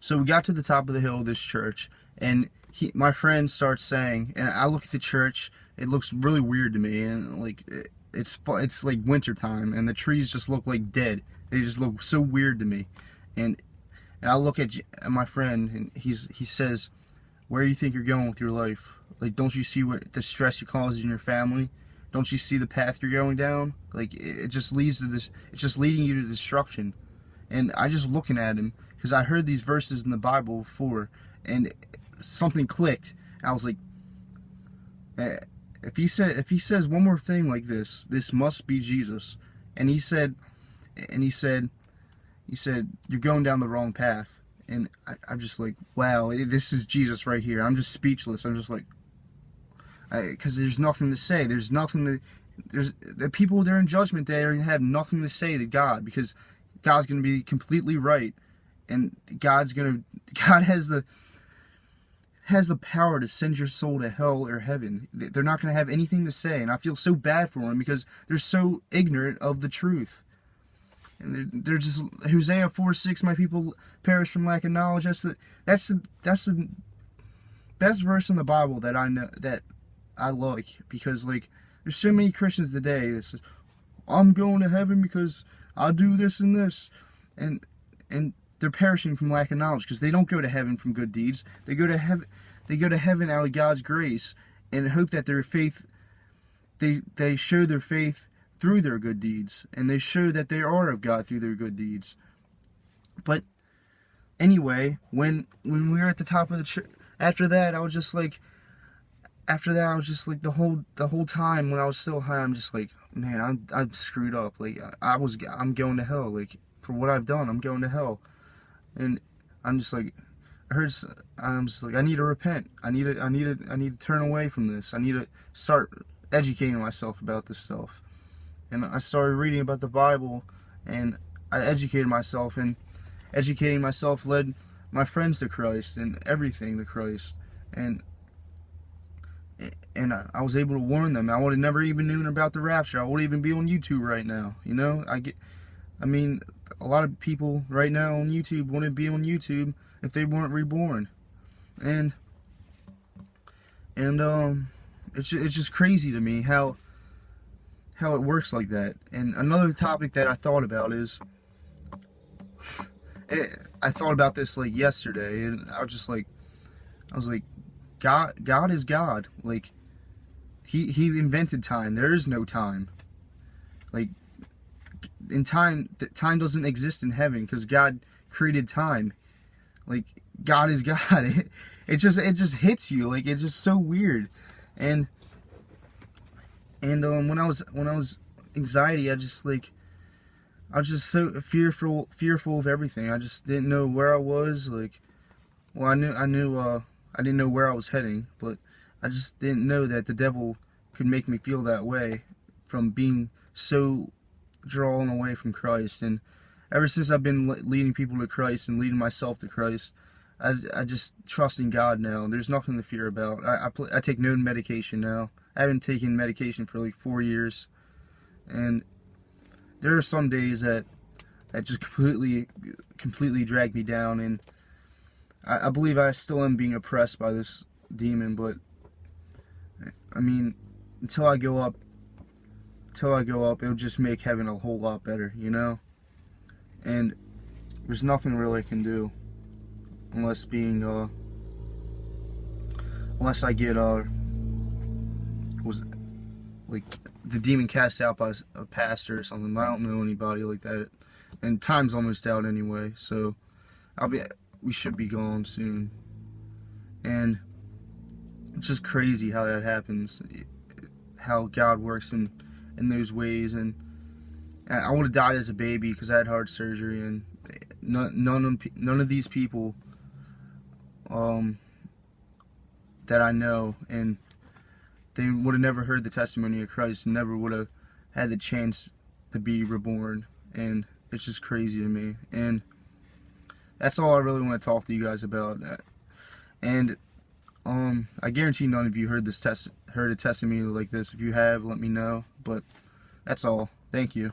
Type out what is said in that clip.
So we got to the top of the hill of this church, and my friend starts saying, and I look at the church, it looks really weird to me, and like it's like winter time, and the trees just look like dead. They just look so weird to me, and I look at my friend, and he says, "Where do you think you're going with your life? Like, don't you see what the stress you're causing your family? Don't you see the path you're going down? Like, it just leads to this. It's just leading you to destruction." And I just looking at him, because I heard these verses in the Bible before, and something clicked. I was like, if he says one more thing like this must be Jesus. And he said, you're going down the wrong path. And I'm just like, wow, this is Jesus right here. I'm just speechless. I'm just like, because there's nothing to say. There's nothing to. There's the people there in Judgment Day are gonna have nothing to say to God, because God's gonna be completely right, and God has the power to send your soul to hell or heaven. They're not gonna have anything to say, and I feel so bad for them because they're so ignorant of the truth. And they're just Hosea 4:6. My people perish from lack of knowledge. That's the best verse in the Bible that I know, that I like, because like there's so many Christians today that says, I'm going to heaven because I do this and this, and they're perishing from lack of knowledge, because they don't go to heaven from good deeds. They go to heaven out of God's grace, and hope that their faith, they show their faith through their good deeds, and they show that they are of God through their good deeds. But anyway, when we were at the top of the church, after that I was just like the whole time when I was still high, I'm just like, man, I'm screwed up. Like I'm going to hell. Like, for what I've done, I'm going to hell. And I'm just like, I'm just like, I need to repent. I need to turn away from this. I need to start educating myself about this stuff. And I started reading about the Bible, and I educated myself, and educating myself led my friends to Christ, and everything to Christ. And I was able to warn them. I would have never even known about the rapture. I wouldn't even be on YouTube right now. You know, I mean, a lot of people right now on YouTube wouldn't be on YouTube if they weren't reborn. And it's just crazy to me how it works like that. And another topic that I thought about is, I thought about this like yesterday, and I was like, God is God. Like, he invented time. There is no time. Like, in time doesn't exist in heaven, because God created time. Like, God is God. It just hits you. Like, it's just so weird. And when I was anxiety, I was just so fearful of everything. I just didn't know where I was. Like, well, I didn't know where I was heading, but I just didn't know that the devil could make me feel that way from being so drawn away from Christ. And ever since I've been leading people to Christ and leading myself to Christ, I just trust in God now. There's nothing to fear about. I take no medication now. I haven't taken medication for like 4 years, and there are some days that just completely drag me down, and I believe I still am being oppressed by this demon. But I mean, until I go up, it'll just make heaven a whole lot better, you know. And there's nothing really I can do unless I get was like the demon cast out by a pastor or something. I don't know anybody like that, and time's almost out anyway, so we should be gone soon. And it's just crazy how that happens, how God works in those ways. And I would have died as a baby because I had heart surgery, and none of these people that I know, and they would have never heard the testimony of Christ, and never would have had the chance to be reborn. And it's just crazy to me. And that's all I really want to talk to you guys about. And I guarantee none of you heard a testimony like this. If you have, let me know. But that's all. Thank you.